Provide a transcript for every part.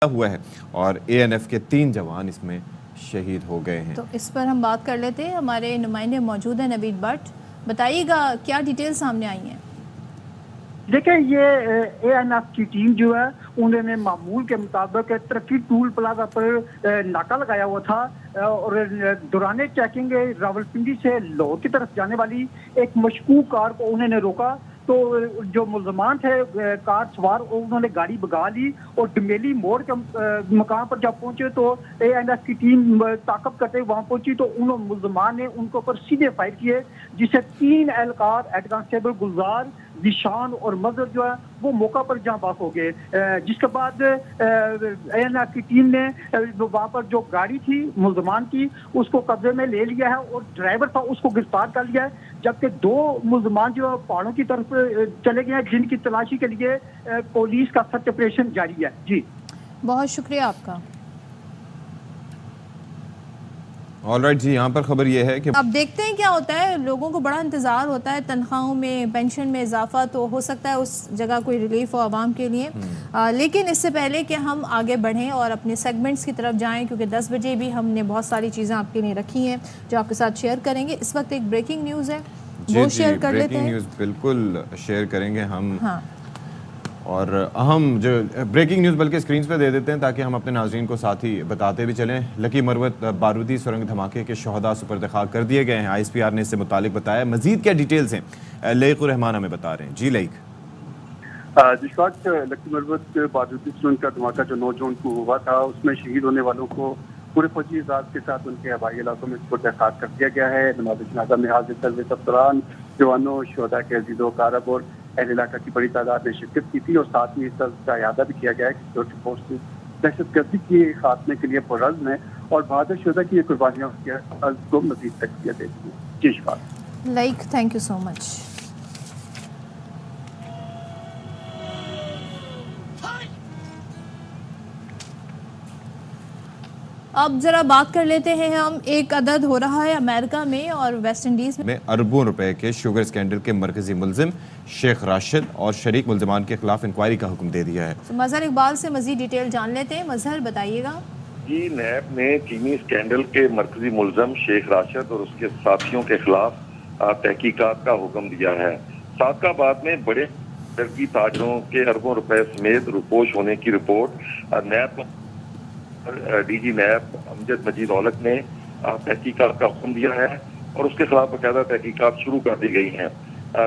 ہوا ہے اور اے این ایف کے 3 جوان اس میں شہید ہو گئے ہیں۔ تو اس پر ہم بات کر لیتے ہیں، ہمارے نمائندے موجود ہیں نوید بٹ، بتائیے گا کیا ڈیٹیل سامنے آئی ہیں؟ دیکھیں یہ اے این ایف کی ٹیم جو ہے انہوں نے معمول کے مطابق ترقی ٹول پلازا پر ناکہ لگایا ہوا تھا اور دوران چیکنگ راولپنڈی سے لاہور کی طرف جانے والی ایک مشکوک کار کو انہوں نے روکا تو جو ملزمان تھے کار سوار انہوں نے گاڑی بگا لی اور ڈمیلی موڑ کے مقام پر جب پہنچے تو اے این ایف کی ٹیم تعاقب کرتے وہاں پہنچی تو انہوں ملزمان نے ان کے اوپر سیدھے فائر کیے، جس سے 3 اہلکار ہیڈ کانسٹیبل گلزار، ذیشان اور مظہر جو ہے وہ موقع پر جہاں بحق ہو گئے، جس کے بعد اے این ایف کی ٹیم نے وہاں پر جو گاڑی تھی ملزمان کی اس کو قبضے میں لے لیا ہے اور ڈرائیور تھا اس کو گرفتار کر لیا ہے، جبکہ 2 ملزمان جو پہاڑوں کی طرف چلے گئے ہیں جن کی تلاشی کے لیے پولیس کا سرچ آپریشن جاری ہے۔ جی بہت شکریہ آپ کا۔ آل رائٹ جی، یہاں پر خبر یہ ہے کہ اب دیکھتے ہیں کیا ہوتا ہے، لوگوں کو بڑا انتظار ہوتا ہے تنخواہوں میں، پینشن میں اضافہ، تو ہو سکتا ہے اس جگہ کوئی ریلیف ہو عوام کے لیے، لیکن اس سے پہلے کہ ہم آگے بڑھیں اور اپنے سیگمنٹس کی طرف جائیں، کیونکہ 10 بجے بھی ہم نے بہت ساری چیزیں آپ کے لیے رکھی ہیں جو آپ کے ساتھ شیئر کریں گے۔ اس وقت ایک بریکنگ نیوز ہے، وہ شیئر کر لیتے ہیں۔ بریکنگ نیوز بالکل شیئر کریں گے ہم، ہاں، اور اہم جو بریکنگ نیوز بلکہ اسکرینز پہ دے دیتے ہیں تاکہ ہم اپنے ناظرین کو ساتھ ہی بتاتے بھی چلیں۔ لکی مروت بارودی سرنگ دھماکے کے شہداء سپرد خاک کر دیے گئے ہیں، آئی ایس پی آر نے اس سے متعلق بتایا۔ مزید کیا ڈیٹیلز ہیں لائق الرحمان ہمیں بتا رہے ہیں۔ جی لائق جس وقت لکی مروت بارودی سرنگ کا دھماکہ جو 9 جون کو ہوا تھا اس میں شہید ہونے والوں کو پورے فوجی اعزاز کے ساتھ ان کے آبائی علاقوں میں سپرد خاک کر دیا گیا ہے۔ نماز جنازہ میں حاضر تلویت افسران، جوانوں، شہداء کے عزیز و اقارب اور اہل علاقہ کی بڑی تعداد نے شرکت کی تھی، اور ساتھ ہی اس کا اعادہ بھی کیا گیا ہے کہ سیکورٹی فورسز دہشت گردی کے خاتمے کے لیے پرعزم ہیں اور بہادر شہداء کی یہ قربانیاں کے عزم کو مزید تقویت دیتی ہیں۔ جی شکریہ لائک، تھینک یو سو مچ۔ اب ذرا بات کر لیتے ہیں ہم، ایک عدد ہو رہا ہے امریکہ میں اور ویسٹ انڈیز میں اربوں روپے کے شوگر اسکینڈل کے مرکزی ملزم شیخ راشد اور شریک ملزمان کے خلاف انکوائری کا حکم دے دیا ہے۔ مظہر اقبال سے مزید ڈیٹیل جان لیتے ہیں۔ مظہر بتائیے گا۔ جی، نیب نے چینی اسکینڈل کے مرکزی ملزم شیخ راشد اور اس کے ساتھیوں کے خلاف تحقیقات کا حکم دیا ہے۔ سابقہ بعد میں بڑے ترکی تاجروں کے اربوں روپے سمیت روپوش ہونے کی report NAB D G NAB Amjad Majeed Aulakh نے تحقیقات کا حکم دیا ہے اور اس کے خلاف باقاعدہ تحقیقات شروع کر دی گئی ہیں۔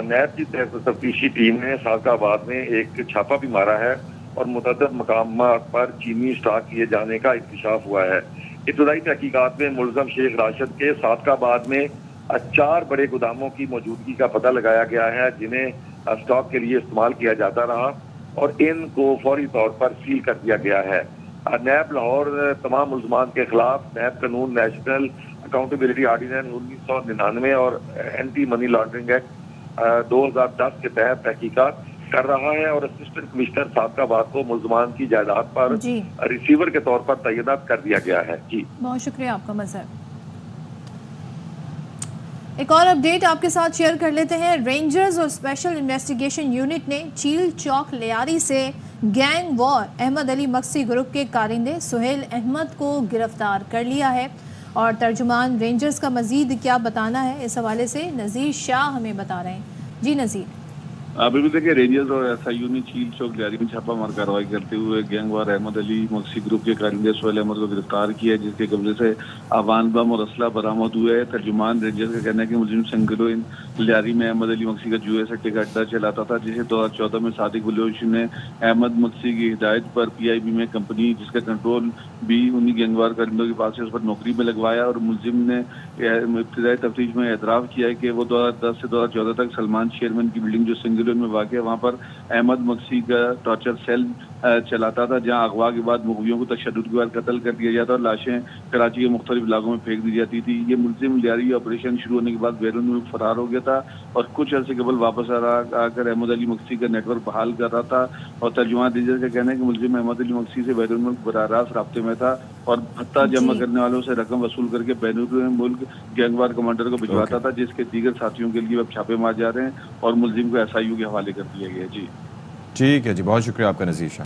نیب کی تفتیشی ٹیم نے سابقہ بعد میں ایک چھاپہ بھی مارا ہے اور متعدد مقامات پر چینی اسٹاک کیے جانے کا انکشاف ہوا ہے۔ ابتدائی تحقیقات میں ملزم شیخ راشد کے سابقہ بعد میں 4 بڑے گوداموں کی موجودگی کا پتہ لگایا گیا ہے جنہیں اسٹاک کے لیے استعمال کیا جاتا رہا اور ان کو فوری طور پر سیل کر دیا گیا ہے۔ نیب لاہور تمام ملزمان کے خلاف نیب قانون نیشنل اکاؤنٹیبلٹی آرڈیننس 1999 اور اینٹی منی لانڈرنگ ایکٹ 2010 کے تحت تحقیقات کر رہا ہے اور اسسٹنٹ کمشنر سابقہ بعد کو ملزمان کی جائیداد پر ریسیور کے طور پر تعینات کر دیا گیا ہے۔ جی بہت شکریہ آپ کا مظہر۔ ایک اور اپڈیٹ آپ کے ساتھ شیئر کر لیتے ہیں۔ رینجرز اور اسپیشل انویسٹیگیشن یونٹ نے چیل چوک لیاری سے گینگ وار احمد علی مکسی گروپ کے کارندے سہیل احمد کو گرفتار کر لیا ہے، اور ترجمان رینجرز کا مزید کیا بتانا ہے اس حوالے سے نذیر شاہ ہمیں بتا رہے ہیں۔ جی نذیر۔ بالکل دیکھیے، رینجرز اور ایس آئی یو نے چیل چوک لیاری میں چھاپہ مار کارروائی کرتے ہوئے گینگ وار احمد علی مکسی گروپ کے کارندے سہیل احمد کو گرفتار کیا ہے، جس کے قبضے سے افغان بم اور اسلحہ برآمد ہوا ہے۔ ترجمان رینجرز کا کہنا ہے کہ ملزم سنگلو لیاری میں احمد علی مکسی کا جوئے سٹے کا اڈا چلاتا تھا، جسے 2014 میں صادق بلوچ نے احمد مکسی کی ہدایت پر پی آئی بی میں کمپنی جس کا کنٹرول بھی انہی گینگ وار کارندوں کے پاس سے اس پر نوکری میں لگوایا، اور ملزم نے ابتدائی تفتیش میں اعتراف کیا ہے کہ وہ 2010 سے 2014 تک سلمان چیئرمین کی بلڈنگ جو سنگلو میں واقع ہے وہاں پر احمد مکسی کا ٹارچر سیل چلاتا تھا، جہاں اغوا کے بعد مغویوں کو تشدد کے بعد قتل کر دیا جاتا اور لاشیں کراچی کے مختلف علاقوں میں پھینک دی جاتی تھی۔ یہ ملزم لیاری آپریشن شروع ہونے کے بعد بیرون ملک فرار ہو گیا تھا اور کچھ عرصے قبل واپس آ کر احمد علی مکسی کا نیٹ ورک بحال کر رہا تھا، اور ترجمان رینجرز کا کہنا ہے کہ ملزم احمد علی مکسی سے بیرون ملک براہ راست رابطے میں تھا اور بھتہ جمع کرنے والوں سے رقم وصول کر کے بیرون ملک گینگ وار کمانڈر کو بھجواتا تھا، جس کے دیگر ساتھیوں کے لیے اب چھاپے مار جا رہے ہیں اور ملزم کو ایس آئی یو کے حوالے کر دیا گیا۔ جی ٹھیک ہے جی، بہت شکریہ آپ کا نذیر شاہ۔